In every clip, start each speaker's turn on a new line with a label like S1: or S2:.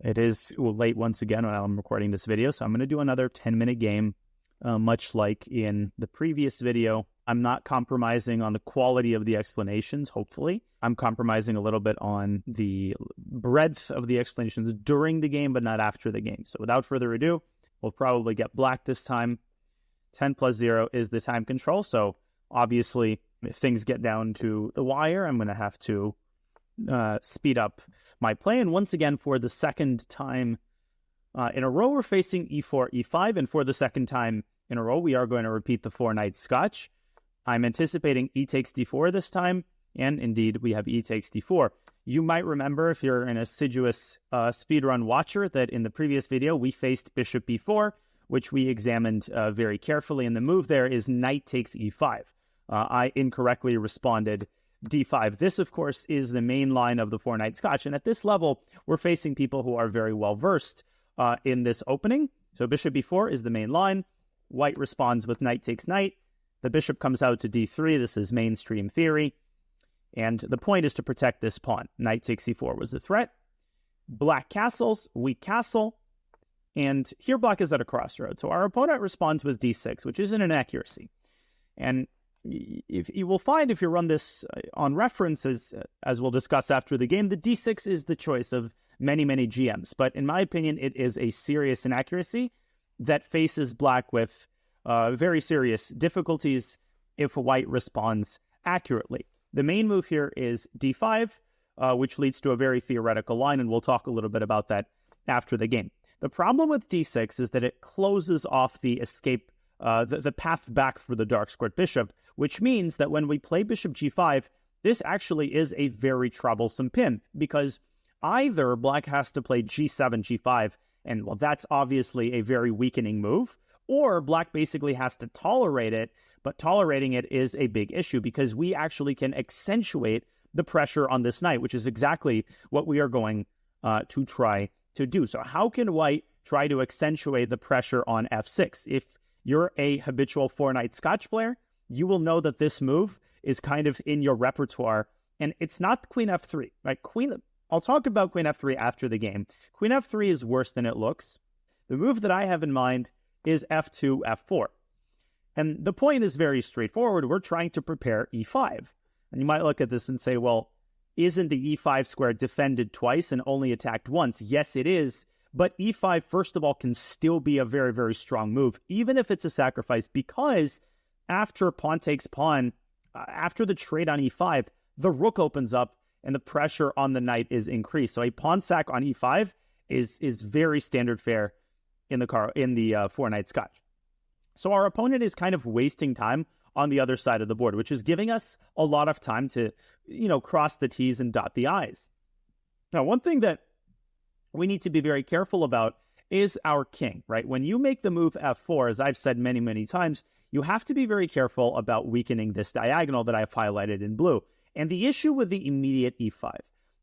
S1: It is late once again when I'm recording this video, so I'm going to do another 10-minute game, much like in the previous video. I'm not compromising on the quality of the explanations, hopefully. I'm compromising a little bit on the breadth of the explanations during the game, but not after the game. So without further ado, we'll probably get black this time. 10 plus 0 is the time control, so obviously if things get down to the wire, I'm going to have to speed up my play. And once again, for the second time in a row, we're facing e4, e5. And for the second time in a row, we are going to repeat the 4-knight Scotch. I'm anticipating e takes d4 this time. And indeed, we have e takes d4. You might remember, if you're an assiduous speedrun watcher, that in the previous video, we faced bishop b4, which we examined very carefully. And the move there is knight takes e5. I incorrectly responded d5. This, of course, is the main line of the 4-knight Scotch. And at this level, we're facing people who are very well versed in this opening. So bishop b4 is the main line. White responds with knight takes knight. The bishop comes out to d3. This is mainstream theory. And the point is to protect this pawn. Knight takes e4 was the threat. Black castles, weak castle. And here black is at a crossroads. So our opponent responds with d6, which is an inaccuracy. And if you will find, if you run this on references, as we'll discuss after the game, the d6 is the choice of many, many GMs. But in my opinion, it is a serious inaccuracy that faces black with very serious difficulties if white responds accurately. The main move here is d5, which leads to a very theoretical line, and we'll talk a little bit about that after the game. The problem with d6 is that it closes off the escape, the path back for the dark squared bishop, which means that when we play bishop g5, this actually is a very troublesome pin, because either black has to play g7, g5, and well, that's obviously a very weakening move, or black basically has to tolerate it, but tolerating it is a big issue because we actually can accentuate the pressure on this knight, which is exactly what we are going to try to do. So how can white try to accentuate the pressure on f6? If you're a habitual 4-knight Scotch player, you will know that this move is kind of in your repertoire, and it's not queen f3, right? I'll talk about queen f3 after the game. Queen f3 is worse than it looks. The move that I have in mind is f2, f4. And the point is very straightforward. We're trying to prepare e5. And you might look at this and say, well, isn't the e5 square defended twice and only attacked once? Yes, it is. But e5, first of all, can still be a very, very strong move, even if it's a sacrifice, because after pawn takes pawn, after the trade on e5, the rook opens up and the pressure on the knight is increased. So a pawn sack on e5 is very standard fare in the 4-knight Scotch. So our opponent is kind of wasting time on the other side of the board, which is giving us a lot of time to, cross the T's and dot the I's. Now, one thing that we need to be very careful about is our king, right? When you make the move f4, as I've said many, many times, you have to be very careful about weakening this diagonal that I've highlighted in blue. And the issue with the immediate e5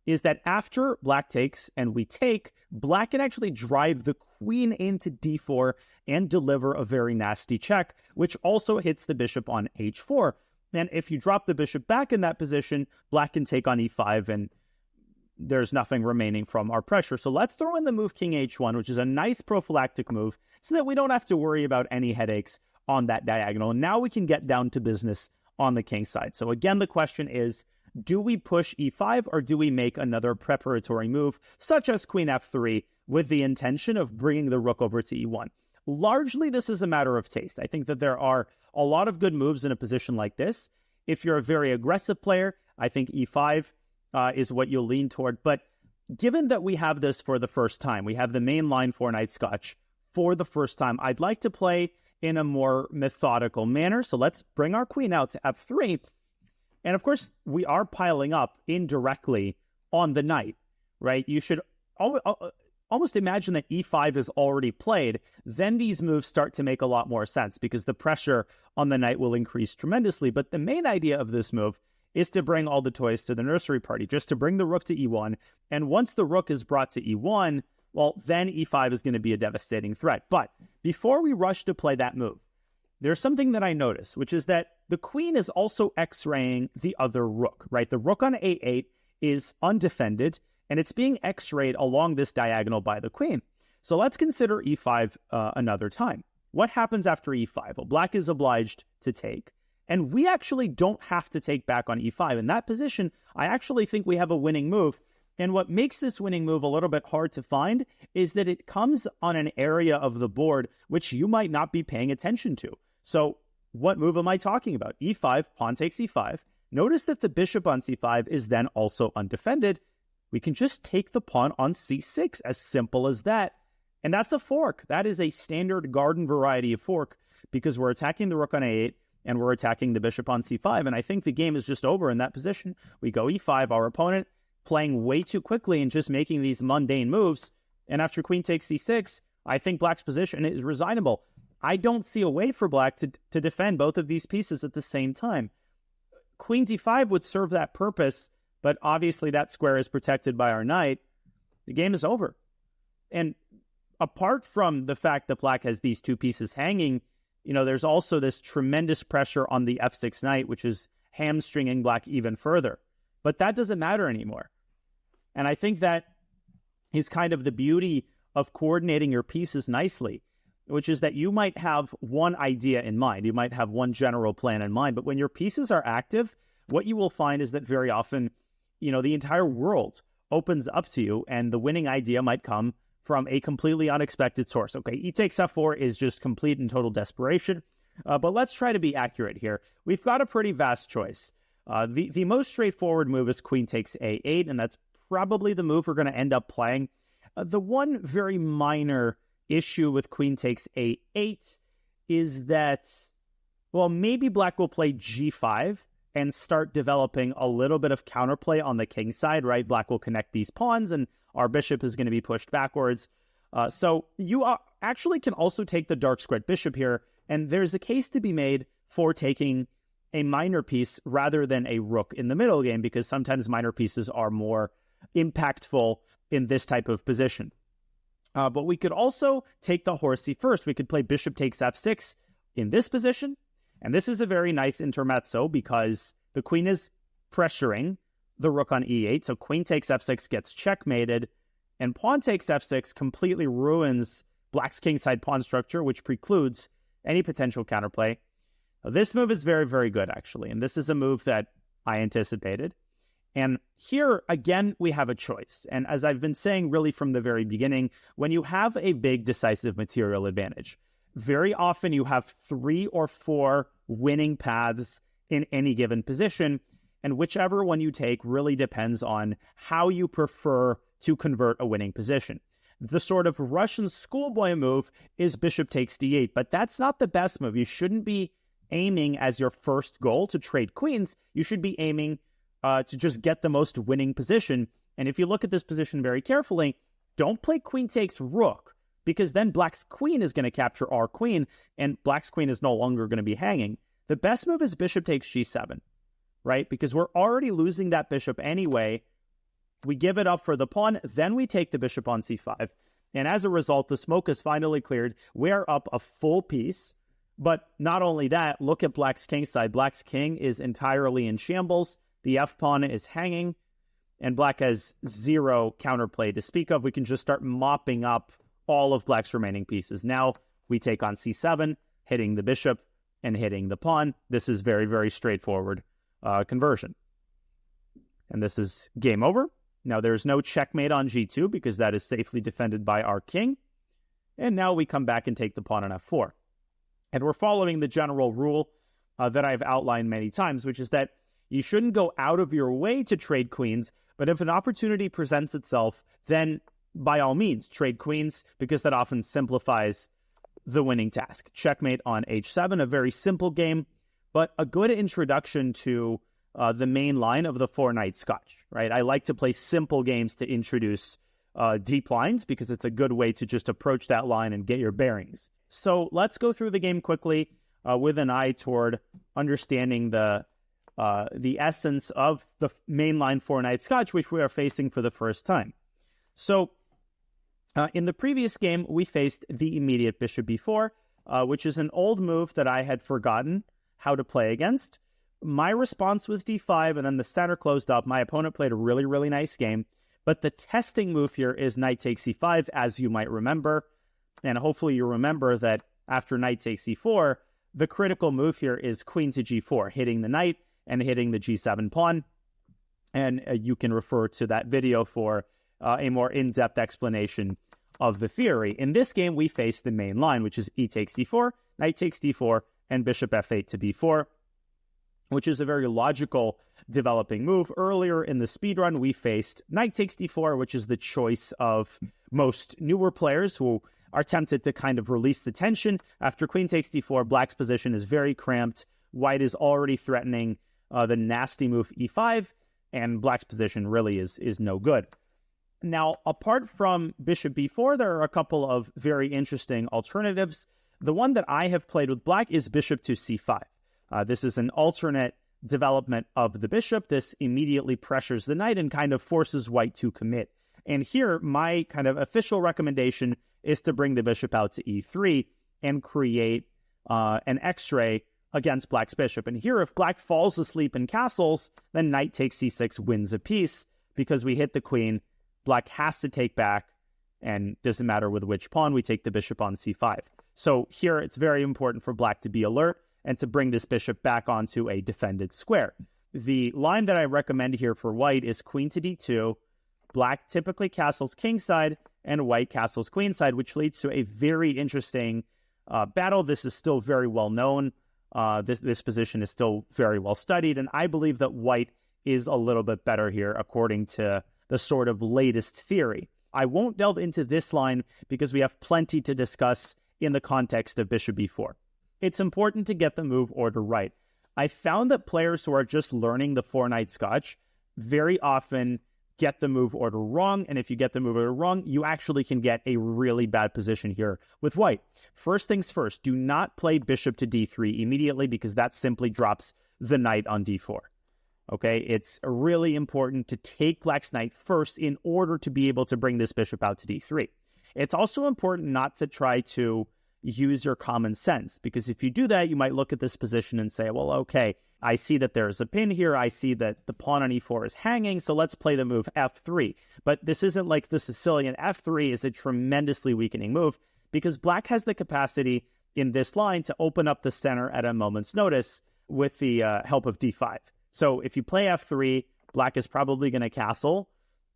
S1: is that after black takes and we take, black can actually drive the queen into d4 and deliver a very nasty check, which also hits the bishop on h4. And if you drop the bishop back in that position, black can take on e5 and there's nothing remaining from our pressure. So let's throw in the move king h1, which is a nice prophylactic move so that we don't have to worry about any headaches on that diagonal. And now we can get down to business on the king side. So again, the question is, do we push e5 or do we make another preparatory move, such as queen f3, with the intention of bringing the rook over to e1? Largely, this is a matter of taste. I think that there are a lot of good moves in a position like this. If you're a very aggressive player, I think e5 is what you'll lean toward. But given that we have this for the first time, we have the main line 4-knight Scotch for the first time, I'd like to play in a more methodical manner. So let's bring our queen out to f3. And of course, we are piling up indirectly on the knight, right? You should almost imagine that e5 is already played. Then these moves start to make a lot more sense because the pressure on the knight will increase tremendously. But the main idea of this move is to bring all the toys to the nursery party, just to bring the rook to e1. And once the rook is brought to e1, well, then e5 is going to be a devastating threat. But before we rush to play that move, there's something that I noticed, which is that the queen is also x-raying the other rook, right? The rook on a8 is undefended, and it's being x-rayed along this diagonal by the queen. So let's consider e5 another time. What happens after e5? Well, black is obliged to take, and we actually don't have to take back on e5. In that position, I actually think we have a winning move, and what makes this winning move a little bit hard to find is that it comes on an area of the board which you might not be paying attention to. So what move am I talking about? e5, pawn takes e5. Notice that the bishop on c5 is then also undefended. We can just take the pawn on c6, as simple as that. And that's a fork. That is a standard garden variety of fork, because we're attacking the rook on a8 and we're attacking the bishop on c5. And I think the game is just over in that position. We go e5, our opponent playing way too quickly and just making these mundane moves. And after queen takes c6, I think black's position is resignable. I don't see a way for black to defend both of these pieces at the same time. Queen d5 would serve that purpose, but obviously that square is protected by our knight. The game is over. And apart from the fact that black has these two pieces hanging, there's also this tremendous pressure on the f6 knight, which is hamstringing black even further. But that doesn't matter anymore. And I think that is kind of the beauty of coordinating your pieces nicely, which is that you might have one idea in mind. You might have one general plan in mind. But when your pieces are active, what you will find is that very often, the entire world opens up to you, and the winning idea might come from a completely unexpected source. Okay, e takes f4 is just complete and total desperation. But let's try to be accurate here. We've got a pretty vast choice. The most straightforward move is queen takes a8, and that's probably the move we're going to end up playing. The one very minor issue with queen takes a8 is that, well, maybe black will play g5 and start developing a little bit of counterplay on the king side, right? Black will connect these pawns, and our bishop is going to be pushed backwards. So you actually can also take the dark squared bishop here, and there's a case to be made for taking a minor piece rather than a rook in the middle game, because sometimes minor pieces are more impactful in this type of position. But we could also take the horsey first. We could play bishop takes f6 in this position. And this is a very nice intermezzo because the queen is pressuring the rook on e8. So queen takes f6 gets checkmated, and pawn takes f6 completely ruins black's kingside pawn structure, which precludes any potential counterplay. Now, this move is very, very good, actually. And this is a move that I anticipated. And here, again, we have a choice. And as I've been saying really from the very beginning, when you have a big decisive material advantage, very often you have 3 or 4 winning paths in any given position, and whichever one you take really depends on how you prefer to convert a winning position. The sort of Russian schoolboy move is bishop takes d8, but that's not the best move. You shouldn't be aiming as your first goal to trade queens. You should be aiming to just get the most winning position. And if you look at this position very carefully, don't play queen takes rook, because then black's queen is going to capture our queen, and black's queen is no longer going to be hanging. The best move is bishop takes g7, right? Because we're already losing that bishop anyway. We give it up for the pawn, then we take the bishop on c5. And as a result, the smoke is finally cleared. We're up a full piece. But not only that, look at black's king side. Black's king is entirely in shambles. The f-pawn is hanging, and black has 0 counterplay to speak of. We can just start mopping up all of black's remaining pieces. Now we take on c7, hitting the bishop and hitting the pawn. This is very, very straightforward conversion. And this is game over. Now there's no checkmate on g2 because that is safely defended by our king. And now we come back and take the pawn on f4. And we're following the general rule that I've outlined many times, which is that you shouldn't go out of your way to trade queens, but if an opportunity presents itself, then by all means trade queens, because that often simplifies the winning task. Checkmate on h7, a very simple game, but a good introduction to the main line of the 4-knight Scotch, right? I like to play simple games to introduce deep lines because it's a good way to just approach that line and get your bearings. So let's go through the game quickly with an eye toward understanding the essence of the mainline 4-knight Scotch, which we are facing for the first time. So in the previous game, we faced the immediate bishop b4, which is an old move that I had forgotten how to play against. My response was d5, and then the center closed up. My opponent played a really, really nice game. But the testing move here is knight takes c5, as you might remember. And hopefully you remember that after knight takes c4, the critical move here is queen to g4, hitting the knight and hitting the g7 pawn. And you can refer to that video for a more in-depth explanation of the theory. In this game, we face the main line, which is e takes d4, knight takes d4, and bishop f8 to b4, which is a very logical developing move. Earlier in the speedrun, we faced knight takes d4, which is the choice of most newer players who are tempted to kind of release the tension. After queen takes d4, black's position is very cramped. White is already threatening the nasty move e5, and black's position really is no good. Now, apart from bishop b4, there are a couple of very interesting alternatives. The one that I have played with black is bishop to c5. This is an alternate development of the bishop. This immediately pressures the knight and kind of forces white to commit. And here, my kind of official recommendation is to bring the bishop out to e3 and create an x-ray against black's bishop. And here, if black falls asleep in castles, then knight takes c6 wins a piece because we hit the queen. Black has to take back, and doesn't matter with which pawn, we take the bishop on c5. So here, it's very important for black to be alert and to bring this bishop back onto a defended square. The line that I recommend here for white is queen to d2. Black typically castles kingside, and white castles queenside, which leads to a very interesting battle. This is still very well known. This position is still very well studied, and I believe that white is a little bit better here according to the sort of latest theory. I won't delve into this line because we have plenty to discuss in the context of bishop b4. It's important to get the move order right. I found that players who are just learning the four-knight Scotch very often get the move order wrong, and if you get the move order wrong, you actually can get a really bad position here with white. First things first, do not play bishop to d3 immediately because that simply drops the knight on d4. Okay, it's really important to take black's knight first in order to be able to bring this bishop out to d3. It's also important not to try to use your common sense, because if you do that, you might look at this position and say, well, okay, I see that there's a pin here. I see that the pawn on e4 is hanging, so let's play the move f3. But this isn't like the Sicilian. f3 is a tremendously weakening move because black has the capacity in this line to open up the center at a moment's notice with the help of d5. So if you play f3, black is probably going to castle,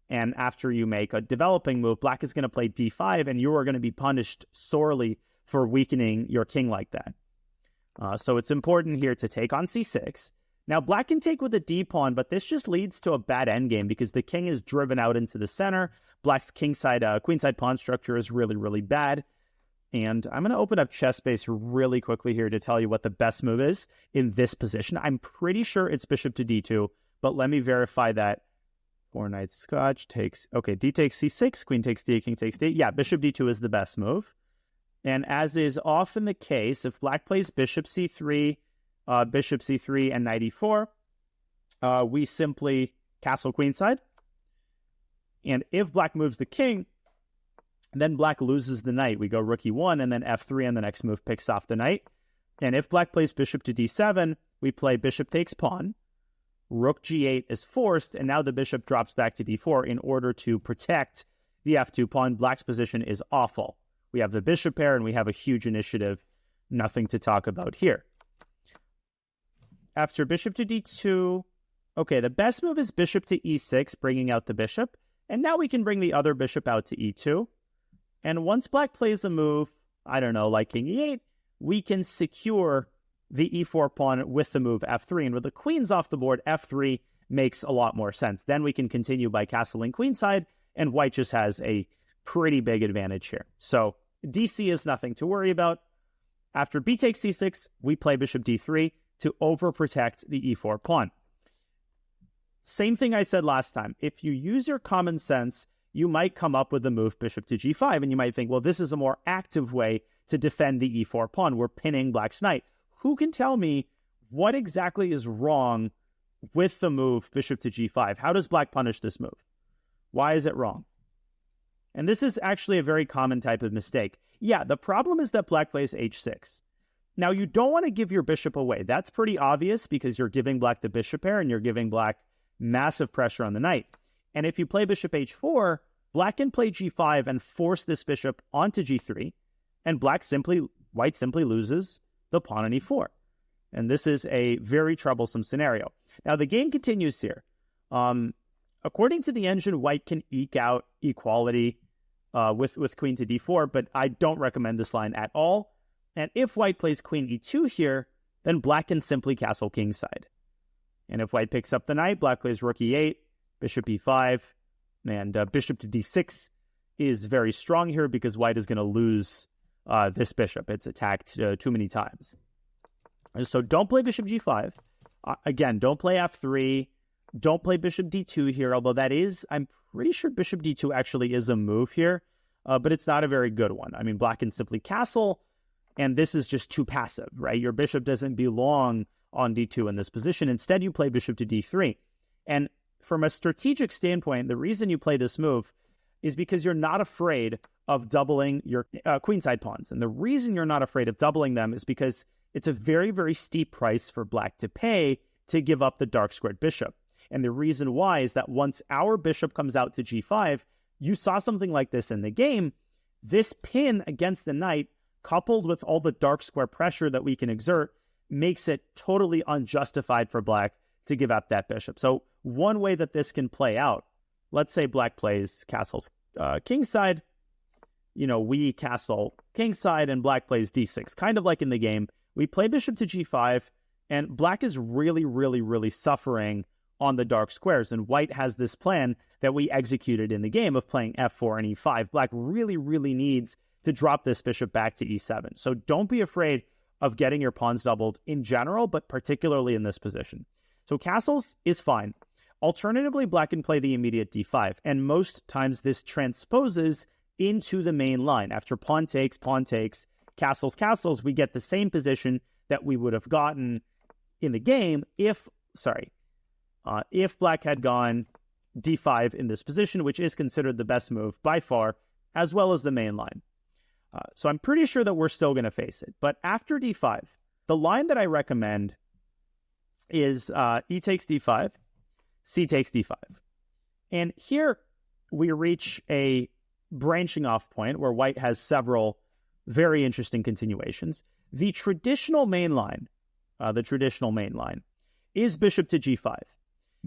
S1: and after you make a developing move, black is going to play d5, and you are going to be punished sorely for weakening your king like that. So it's important here to take on c6. Now, black can take with a d-pawn, but this just leads to a bad endgame because the king is driven out into the center. Black's queenside pawn structure is really, really bad. And I'm going to open up chess space really quickly here to tell you what the best move is in this position. I'm pretty sure it's bishop to d2, but let me verify that. Four-knight Scotch takes... Okay, d takes c6, queen takes d, king takes d. Yeah, bishop d2 is the best move. And as is often the case, if black plays bishop c3, and knight e4, we simply castle queenside. And if black moves the king, then black loses the knight. We go rook e1, and then f3, and the next move picks off the knight. And if black plays bishop to d7, we play bishop takes pawn. Rook g8 is forced, and now the bishop drops back to d4 in order to protect the f2 pawn. Black's position is awful. We have the bishop pair, and we have a huge initiative. Nothing to talk about here. After bishop to d2, okay, the best move is bishop to e6, bringing out the bishop. And now we can bring the other bishop out to e2. And once black plays a move, I don't know, like king e8, we can secure the e4 pawn with the move f3. And with the queens off the board, f3 makes a lot more sense. Then we can continue by castling queenside, and white just has a pretty big advantage here. So DC is nothing to worry about. After b takes c6, we play bishop d3 to overprotect the e4 pawn. Same thing I said last time. If you use your common sense, you might come up with the move bishop to g5, and you might think, well, this is a more active way to defend the e4 pawn. We're pinning black's knight. Who can tell me what exactly is wrong with the move bishop to g5? How does black punish this move? Why is it wrong? And this is actually a very common type of mistake. Yeah, the problem is that black plays h6. Now, you don't want to give your bishop away. That's pretty obvious because you're giving black the bishop pair and you're giving black massive pressure on the knight. And if you play bishop h4, black can play g5 and force this bishop onto g3, and white simply loses the pawn on e4. And this is a very troublesome scenario. Now, the game continues here. According to the engine, white can eke out equality with queen to d4, but I don't recommend this line at all. And if white plays queen e2 here, then black can simply castle kingside. And if white picks up the knight, black plays rook e8, bishop e5, and bishop to d6 is very strong here because white is going to lose this bishop. It's attacked too many times. So don't play bishop g5. Again, don't play f3. Don't play bishop d2 here, although I'm pretty sure bishop d2 actually is a move here, but it's not a very good one. I mean, black can simply castle, and this is just too passive, right? Your bishop doesn't belong on d2 in this position. Instead, you play bishop to d3. And from a strategic standpoint, the reason you play this move is because you're not afraid of doubling your queenside pawns. And the reason you're not afraid of doubling them is because it's a very, very steep price for black to pay to give up the dark squared bishop. And the reason why is that once our bishop comes out to g5, you saw something like this in the game. This pin against the knight, coupled with all the dark square pressure that we can exert, makes it totally unjustified for black to give up that bishop. So one way that this can play out, let's say black plays castles kingside, we castle kingside and black plays d6, kind of like in the game. We play bishop to g5, and black is really, really, really suffering on the dark squares, and white has this plan that we executed in the game of playing f4 and e5. Black really, really needs to drop this bishop back to e7. So don't be afraid of getting your pawns doubled in general, but particularly in this position. So castles is fine. Alternatively, black can play the immediate d5, and most times this transposes into the main line. After pawn takes, castles, we get the same position that we would have gotten in the game if black had gone d5 in this position, which is considered the best move by far, as well as the main line. So I'm pretty sure that we're still going to face it. But after d5, the line that I recommend is e takes d5, c takes d5. And here we reach a branching off point where white has several very interesting continuations. The traditional main line is bishop to g5.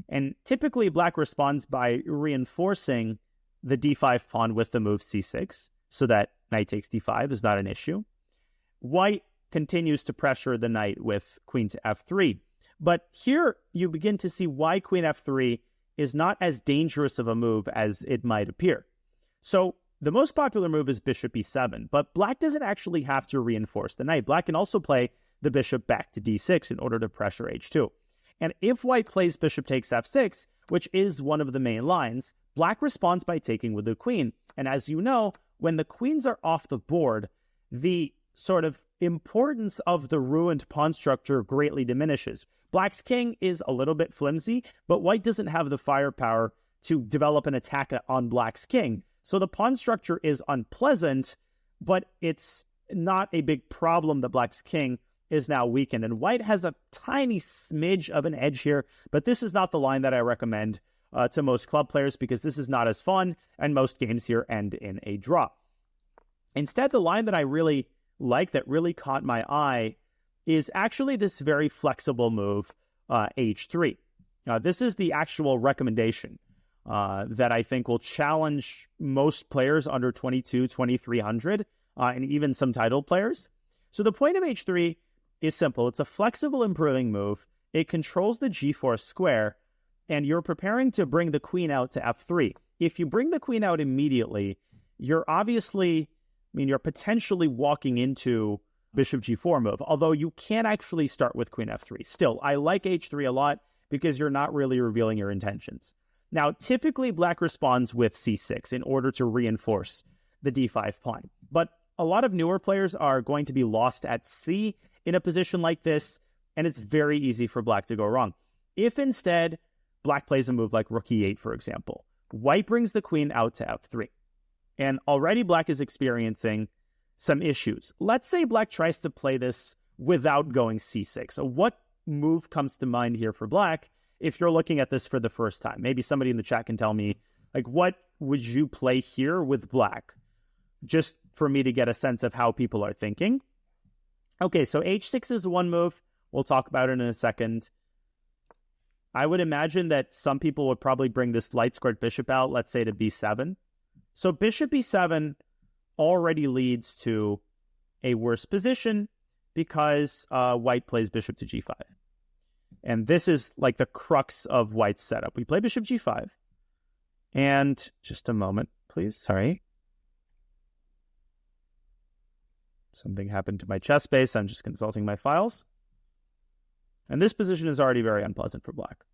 S1: And typically black responds by reinforcing the d5 pawn with the move c6, so that knight takes d5 is not an issue. White continues to pressure the knight with queen to f3. But here you begin to see why queen f3 is not as dangerous of a move as it might appear. So the most popular move is bishop e7, but black doesn't actually have to reinforce the knight. Black can also play the bishop back to d6 in order to pressure h2. And if white plays bishop takes f6, which is one of the main lines, black responds by taking with the queen. And as you know, when the queens are off the board, the sort of importance of the ruined pawn structure greatly diminishes. Black's king is a little bit flimsy, but white doesn't have the firepower to develop an attack on black's king. So the pawn structure is unpleasant, but it's not a big problem that black's king is now weakened. And white has a tiny smidge of an edge here, but this is not the line that I recommend to most club players because this is not as fun, and most games here end in a draw. Instead, the line that I really like, that really caught my eye, is actually this very flexible move, h3. This is the actual recommendation that I think will challenge most players under 2,300, and even some titled players. So the point of h3 is simple. It's a flexible improving move. It controls the g4 square, and you're preparing to bring the queen out to f3. If you bring the queen out immediately, you're potentially walking into bishop g4 move, although you can't actually start with queen f3. Still, I like h3 a lot because you're not really revealing your intentions. Now, typically black responds with c6 in order to reinforce the d5 pawn, but a lot of newer players are going to be lost at c in a position like this, and it's very easy for black to go wrong. If instead black plays a move like rook e8, for example, white brings the queen out to f3, and already black is experiencing some issues. Let's say black tries to play this without going c6. So what move comes to mind here for black if you're looking at this for the first time. Maybe somebody in the chat can tell me, like, what would you play here with black? Just for me to get a sense of how people are thinking. Okay, so h6 is one move. We'll talk about it in a second. I would imagine that some people would probably bring this light squared bishop out, let's say to b7. So bishop b7 already leads to a worse position because white plays bishop to g5. And this is like the crux of white's setup. We play bishop g5. And just a moment, please. Sorry. Something happened to my chess base. I'm just consulting my files. And this position is already very unpleasant for black.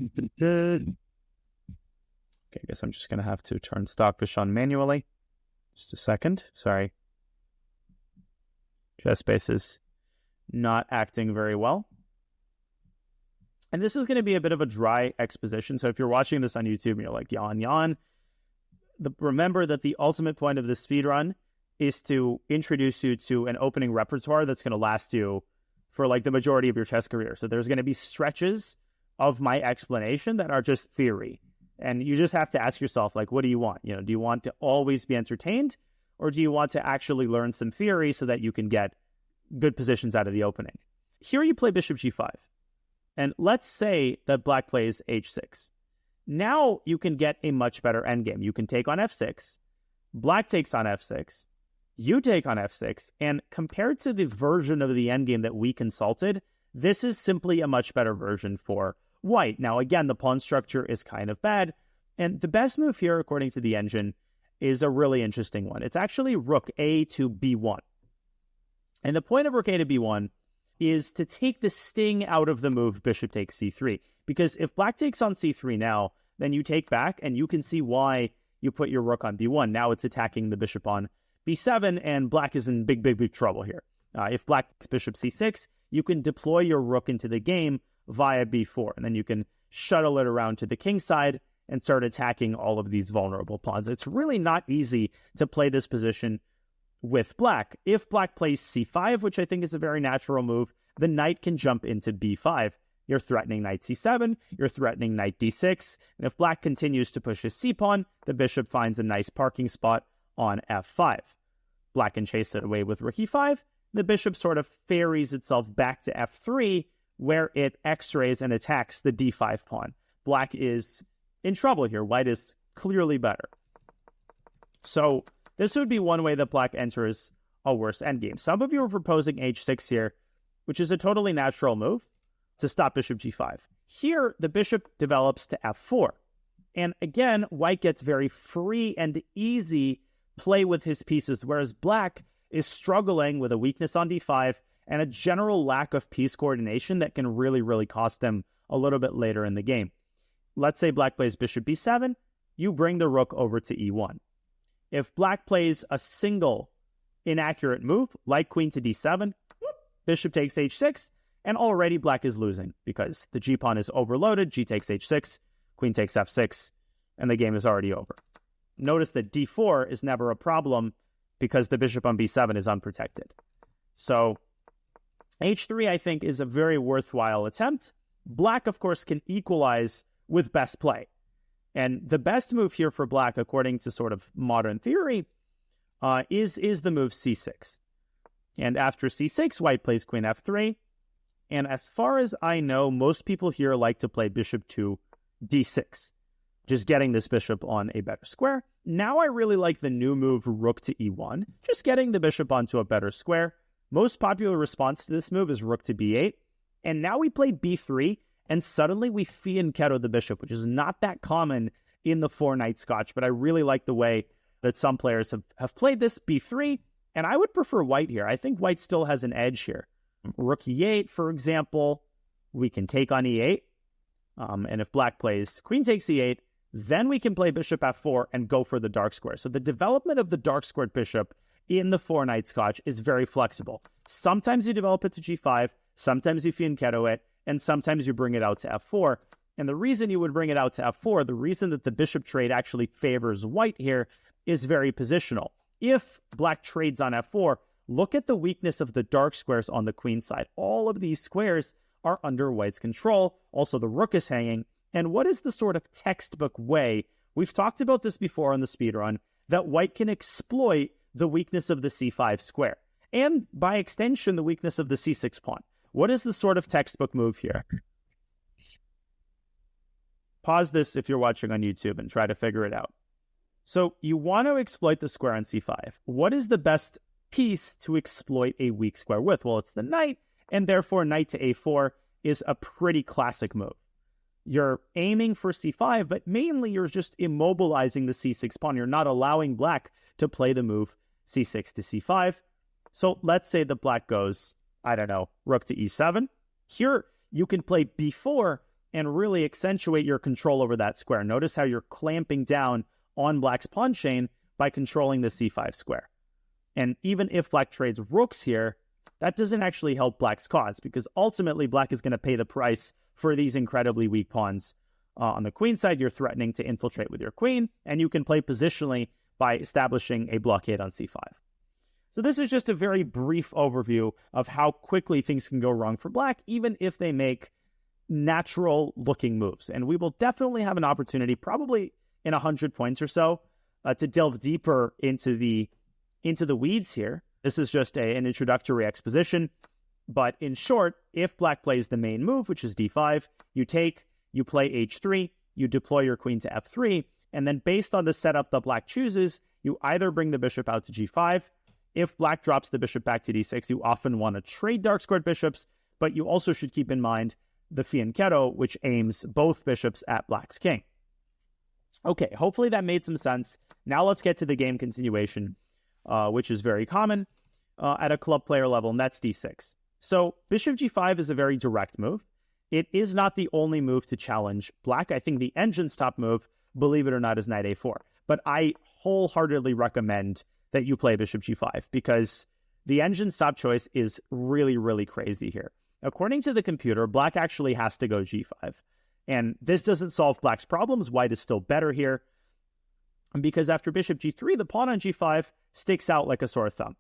S1: Okay, I guess I'm just going to have to turn Stockfish on manually. Just a second. Sorry. Chess base is not acting very well. And this is going to be a bit of a dry exposition. So if you're watching this on YouTube and you're like, yawn, yawn, remember that the ultimate point of this speedrun is to introduce you to an opening repertoire that's going to last you for like the majority of your chess career. So there's going to be stretches of my explanation that are just theory. And you just have to ask yourself, like, what do you want? You know, do you want to always be entertained, or do you want to actually learn some theory so that you can get good positions out of the opening? Here you play bishop g5. And let's say that black plays h6. Now you can get a much better endgame. You can take on f6. Black takes on f6. You take on f6. And compared to the version of the endgame that we consulted, this is simply a much better version for white. Now, again, the pawn structure is kind of bad. And the best move here, according to the engine, is a really interesting one. It's actually rook a to b1. And the point of rook a to b1 is to take the sting out of the move bishop takes c3. Because if black takes on c3 now, then you take back, and you can see why you put your rook on b1. Now it's attacking the bishop on b7, and black is in big, big, big trouble here. If black takes bishop c6, you can deploy your rook into the game via b4, and then you can shuttle it around to the king side and start attacking all of these vulnerable pawns. It's really not easy to play this position with black. If black plays c5, which I think is a very natural move, the knight can jump into b5. You're threatening knight c7, you're threatening knight d6, and if black continues to push his c-pawn, the bishop finds a nice parking spot on f5. Black can chase it away with rook e5. The bishop sort of ferries itself back to f3, where it x-rays and attacks the d5 pawn. Black is in trouble here. White is clearly better. So this would be one way that black enters a worse endgame. Some of you are proposing h6 here, which is a totally natural move to stop bishop g5. Here, the bishop develops to f4. And again, white gets very free and easy play with his pieces, whereas black is struggling with a weakness on d5 and a general lack of piece coordination that can really, really cost them a little bit later in the game. Let's say black plays bishop b7, you bring the rook over to e1. If black plays a single inaccurate move, like queen to d7, bishop takes h6, and already black is losing because the g-pawn is overloaded, g takes h6, queen takes f6, and the game is already over. Notice that d4 is never a problem because the bishop on b7 is unprotected. So h3, I think, is a very worthwhile attempt. Black, of course, can equalize with best play. And the best move here for black, according to sort of modern theory, is the move c6. And after c6, white plays queen f3. And as far as I know, most people here like to play bishop to d6, just getting this bishop on a better square. Now I really like the new move rook to e1, just getting the bishop onto a better square. Most popular response to this move is rook to b8. And now we play b3, and suddenly we fianchetto the bishop, which is not that common in the four-knight Scotch, but I really like the way that some players have played this b3, and I would prefer white here. I think white still has an edge here. Rook e8, for example, we can take on e8, and if black plays queen takes e8, then we can play bishop f4 and go for the dark square. So the development of the dark squared bishop in the four-knight Scotch is very flexible. Sometimes you develop it to g5, sometimes you fianchetto it, and sometimes you bring it out to f4. And the reason you would bring it out to f4, the reason that the bishop trade actually favors white here, is very positional. If black trades on f4, look at the weakness of the dark squares on the queen side. All of these squares are under white's control. Also, the rook is hanging. And what is the sort of textbook way, we've talked about this before on the speedrun, that white can exploit the weakness of the c5 square, and by extension, the weakness of the c6 pawn. What is the sort of textbook move here? Pause this if you're watching on YouTube and try to figure it out. So you want to exploit the square on c5. What is the best piece to exploit a weak square with? Well, it's the knight, and therefore knight to a4 is a pretty classic move. You're aiming for c5, but mainly you're just immobilizing the c6 pawn. You're not allowing black to play the move c6 to c5. So let's say that black goes, I don't know, rook to e7. Here, you can play b4 and really accentuate your control over that square. Notice how you're clamping down on black's pawn chain by controlling the c5 square. And even if black trades rooks here, that doesn't actually help black's cause, because ultimately black is going to pay the price for these incredibly weak pawns. On the queen side, you're threatening to infiltrate with your queen, and you can play positionally by establishing a blockade on c5. So this is just a very brief overview of how quickly things can go wrong for black, even if they make natural-looking moves. And we will definitely have an opportunity, probably in 100 points or so, to delve deeper into the weeds here. This is just an introductory exposition. But in short, if black plays the main move, which is d5, you take, you play h3, you deploy your queen to f3, and then based on the setup that black chooses, you either bring the bishop out to g5. If black drops the bishop back to d6, you often want to trade dark-squared bishops, but you also should keep in mind the fianchetto, which aims both bishops at black's king. Okay, hopefully that made some sense. Now let's get to the game continuation, which is very common at a club player level, and that's d6. So bishop g5 is a very direct move. It is not the only move to challenge black. I think the engine's top move, believe it or not, is knight a4. But I wholeheartedly recommend that you play bishop g5, because the engine's top choice is really, really crazy here. According to the computer, black actually has to go g5. And this doesn't solve black's problems. White is still better here, because after bishop g3, the pawn on g5 sticks out like a sore thumb.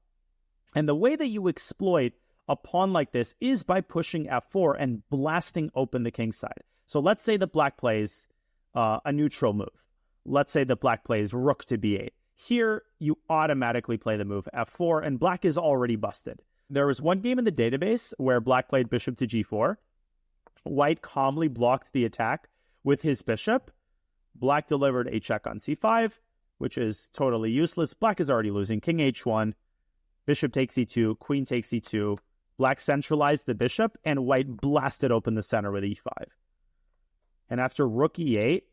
S1: And the way that you exploit a pawn like this is by pushing f4 and blasting open the king side. So let's say that black plays a neutral move. Let's say that black plays rook to b8. Here, you automatically play the move f4, and black is already busted. There was one game in the database where black played bishop to g4. White calmly blocked the attack with his bishop. Black delivered a check on c5, which is totally useless. Black is already losing. King h1, bishop takes e2, queen takes e2. Black centralized the bishop, and white blasted open the center with e5. And after rook e8,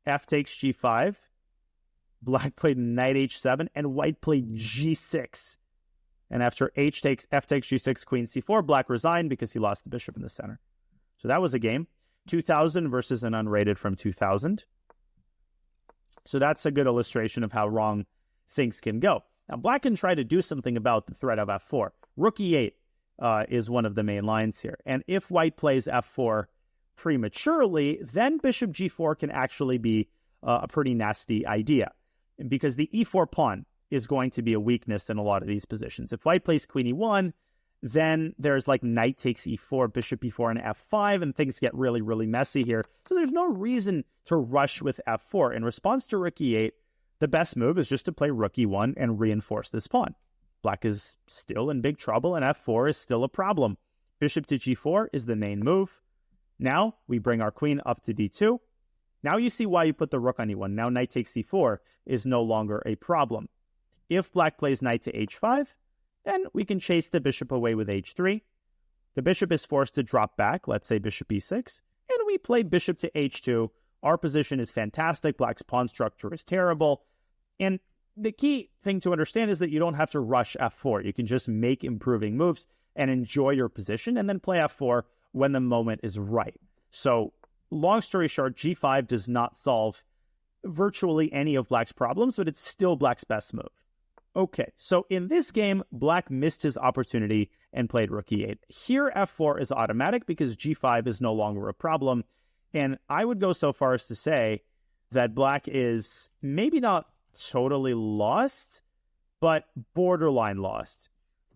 S1: f takes g5, black played knight h7, and white played g6. And after f takes g6, queen c4, black resigned because he lost the bishop in the center. So that was a game. 2000 versus an unrated from 2000. So that's a good illustration of how wrong things can go. Now, black can try to do something about the threat of f4. Rook e8 is one of the main lines here. And if white plays f4 prematurely, then bishop g4 can actually be a pretty nasty idea, because the e4 pawn is going to be a weakness in a lot of these positions. If white plays queen e1, then there's like knight takes e4, bishop e4, and f5, and things get really, really messy here. So there's no reason to rush with f4. In response to rook e8, the best move is just to play rook e1 and reinforce this pawn. Black is still in big trouble, and f4 is still a problem. Bishop to g4 is the main move. Now we bring our queen up to d2. Now you see why you put the rook on e1. Now knight takes e4 is no longer a problem. If black plays knight to h5, then we can chase the bishop away with h3. The bishop is forced to drop back, let's say bishop e6, and we play bishop to h2. Our position is fantastic. Black's pawn structure is terrible. And the key thing to understand is that you don't have to rush f4. You can just make improving moves and enjoy your position, and then play f4 when the moment is right. So, long story short, g5 does not solve virtually any of black's problems, but it's still black's best move. Okay, so in this game, black missed his opportunity and played rook e8. Here, f4 is automatic because g5 is no longer a problem. And I would go so far as to say that black is maybe not totally lost, but borderline lost.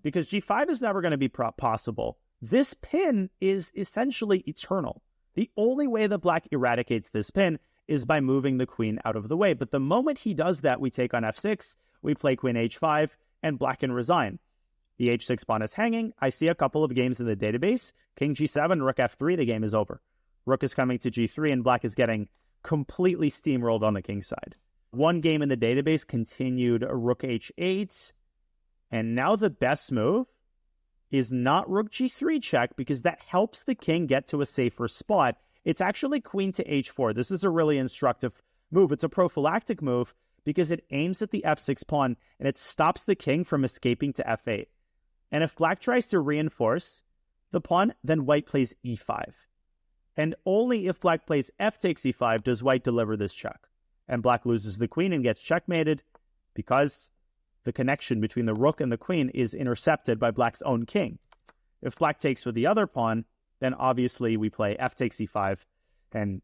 S1: Because g5 is never going to be possible This pin is essentially eternal. The only way that black eradicates this pin is by moving the queen out of the way. But the moment he does that, we take on f6, we play queen h5, and black can resign. The h6 pawn is hanging. I see a couple of games in the database. King g7, rook f3, the game is over. Rook is coming to g3, and black is getting completely steamrolled on the king side. One game in the database continued rook h8, and now the best move is not rook g3 check, because that helps the king get to a safer spot. It's actually queen to h4. This is a really instructive move. It's a prophylactic move because it aims at the f6 pawn, and it stops the king from escaping to f8. And if black tries to reinforce the pawn, then white plays e5. And only if black plays f takes e5 does white deliver this check. And black loses the queen and gets checkmated because the connection between the rook and the queen is intercepted by black's own king. If black takes with the other pawn, then obviously we play f takes e5, and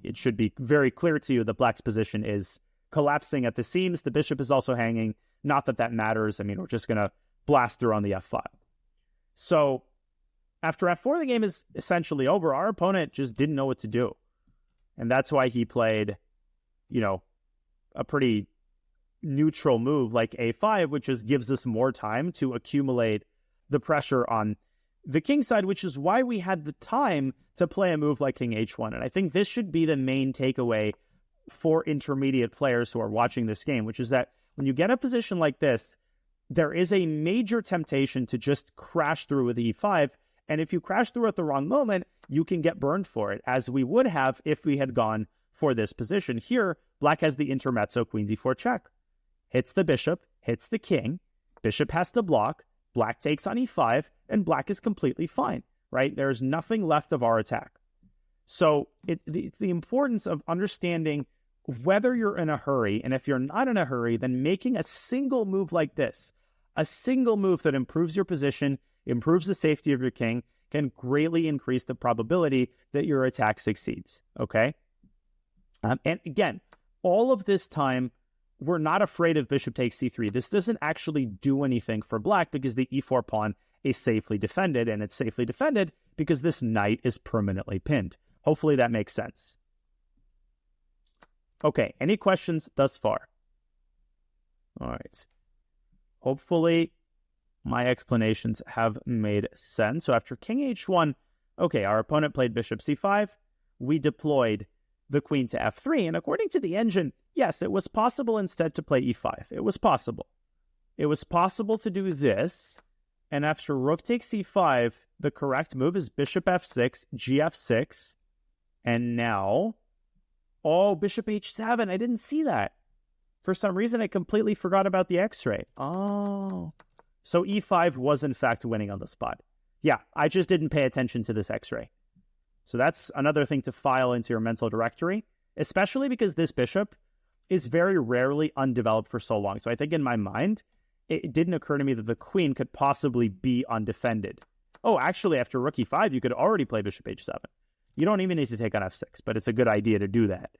S1: it should be very clear to you that black's position is collapsing at the seams. The bishop is also hanging. Not that that matters. I mean, we're just going to blast through on the f file. So after f4, the game is essentially over. Our opponent just didn't know what to do. And that's why he played, a pretty neutral move like a5, which just gives us more time to accumulate the pressure on the king side, which is why we had the time to play a move like king h1. And I think this should be the main takeaway for intermediate players who are watching this game, which is that when you get a position like this, there is a major temptation to just crash through with e5. And if you crash through at the wrong moment, you can get burned for it, as we would have if we had gone for this position. Here, black has the intermezzo queen d4 check. Hits the bishop, hits the king, bishop has to block, black takes on e5, and black is completely fine, right? There's nothing left of our attack. So the importance of understanding whether you're in a hurry, and if you're not in a hurry, then making a single move like this, a single move that improves your position, improves the safety of your king, can greatly increase the probability that your attack succeeds, okay? And again, all of this time, we're not afraid of bishop takes c3. This doesn't actually do anything for black because the e4 pawn is safely defended, and it's safely defended because this knight is permanently pinned. Hopefully that makes sense. Okay, any questions thus far? All right. Hopefully my explanations have made sense. So after king h1, okay, our opponent played bishop c5. We deployed the queen to f3, and according to the engine, yes, it was possible instead to play e5. It was possible. It was possible to do this, and after rook takes e5, the correct move is bishop f6, gf6, and now, oh, bishop h7, I didn't see that. For some reason, I completely forgot about the x-ray. Oh, so e5 was in fact winning on the spot. Yeah, I just didn't pay attention to this x-ray. So that's another thing to file into your mental directory, especially because this bishop is very rarely undeveloped for so long. So I think in my mind, it didn't occur to me that the queen could possibly be undefended. Oh, actually, after rook e5, you could already play bishop h7. You don't even need to take on f6, but it's a good idea to do that.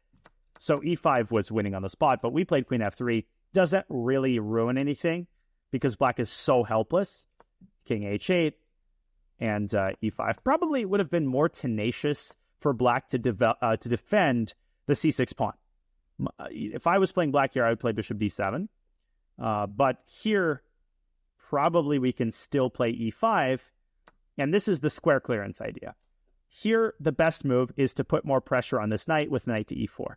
S1: So e5 was winning on the spot, but we played queen f3. Does that really ruin anything? Because black is so helpless. King h8 and e5. Probably would have been more tenacious for black to defend the c6 pawn. If I was playing black here, I would play bishop d7. But here, probably we can still play e5. And this is the square clearance idea. Here, the best move is to put more pressure on this knight with knight to e4.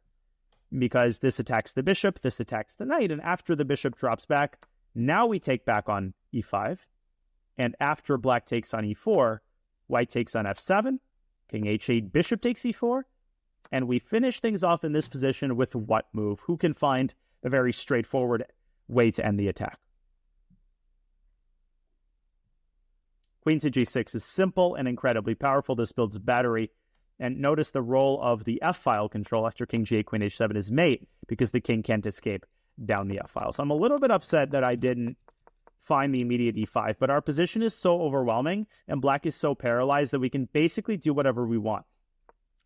S1: Because this attacks the bishop, this attacks the knight, and after the bishop drops back, now we take back on e5. And after black takes on e4, white takes on f7, king h8, bishop takes e4, and we finish things off in this position with what move? Who can find a very straightforward way to end the attack? Queen to g6 is simple and incredibly powerful. This builds battery. And notice the role of the f-file control after king g8, queen h7 is mate, because the king can't escape down the f-file. So I'm a little bit upset that I didn't find the immediate e5, but our position is so overwhelming and black is so paralyzed that we can basically do whatever we want.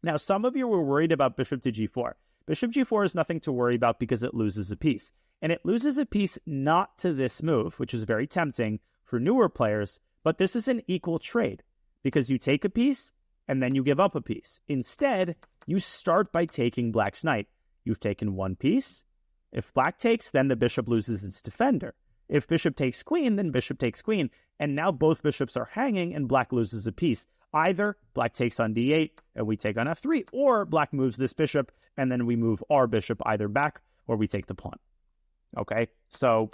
S1: Now, some of you were worried about bishop to g4. Bishop g4 is nothing to worry about because it loses a piece. And it loses a piece not to this move, which is very tempting for newer players, but this is an equal trade. because you take a piece and then you give up a piece. Instead, you start by taking black's knight. You've taken one piece. If black takes, then the bishop loses its defender. If bishop takes queen, then bishop takes queen. And now both bishops are hanging and black loses a piece. Either black takes on d8 and we take on f3, or black moves this bishop and then we move our bishop either back or we take the pawn. Okay, so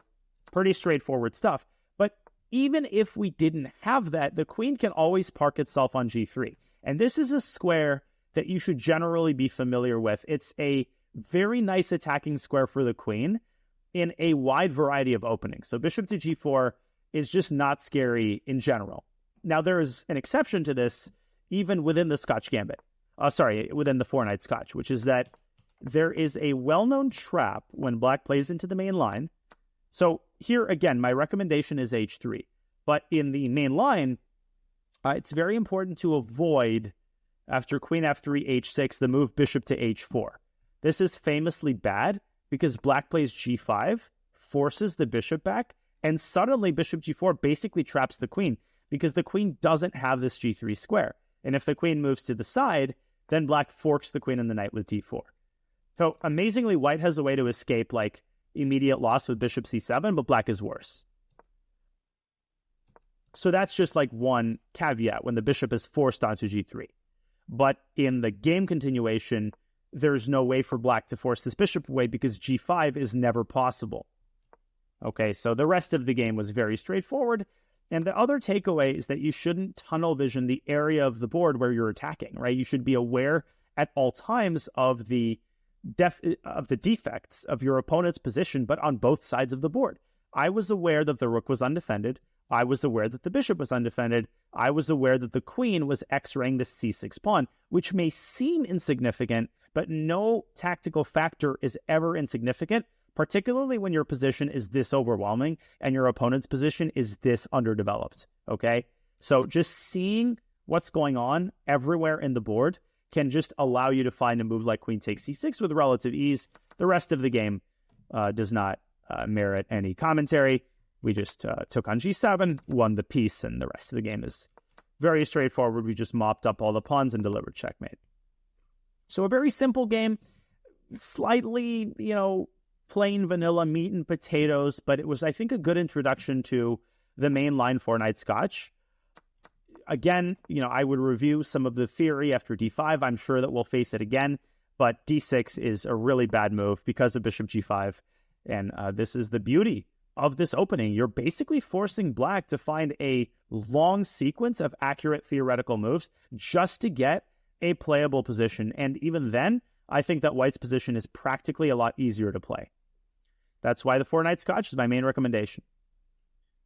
S1: pretty straightforward stuff. But even if we didn't have that, the queen can always park itself on g3. And this is a square that you should generally be familiar with. It's a very nice attacking square for the queen in a wide variety of openings. So bishop to g4 is just not scary in general. Now, there is an exception to this even within the Scotch gambit. Within the four-knight Scotch, which is that there is a well-known trap when black plays into the main line. So here, again, my recommendation is h3. But in the main line, it's very important to avoid, after queen f3, h6, the move bishop to h4. This is famously bad because black plays g5, forces the bishop back, and suddenly bishop g4 basically traps the queen because the queen doesn't have this g3 square. And if the queen moves to the side, then black forks the queen and the knight with d4. So amazingly, white has a way to escape like immediate loss with bishop c7, but black is worse. So that's just like one caveat when the bishop is forced onto g3. But in the game continuation, there's no way for black to force this bishop away because g5 is never possible. Okay, so the rest of the game was very straightforward. And the other takeaway is that you shouldn't tunnel vision the area of the board where you're attacking, right? You should be aware at all times of the defects of your opponent's position, but on both sides of the board. I was aware that the rook was undefended. I was aware that the bishop was undefended. I was aware that the queen was x-raying the c6 pawn, which may seem insignificant, but no tactical factor is ever insignificant, particularly when your position is this overwhelming and your opponent's position is this underdeveloped, okay? So just seeing what's going on everywhere in the board can just allow you to find a move like queen takes c6 with relative ease. The rest of the game does not merit any commentary. We just took on g7, won the piece, and the rest of the game is very straightforward. We just mopped up all the pawns and delivered checkmate. So a very simple game, slightly, plain vanilla meat and potatoes, but it was, I think, a good introduction to the mainline four-knight Scotch. Again, I would review some of the theory after d5. I'm sure that we'll face it again, but d6 is a really bad move because of bishop g5, and this is the beauty of this opening. You're basically forcing black to find a long sequence of accurate theoretical moves just to get a playable position, and even then, I think that white's position is practically a lot easier to play. That's why the four-knight Scotch is my main recommendation.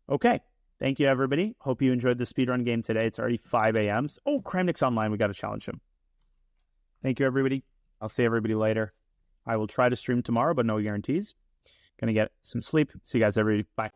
S1: Okay. Thank you, everybody. Hope you enjoyed the speedrun game today. It's already 5 a.m. Oh, Kramnik's online. We got to challenge him. Thank you, everybody. I'll see everybody later. I will try to stream tomorrow, but no guarantees. Gonna get some sleep. See you guys, everybody. Bye.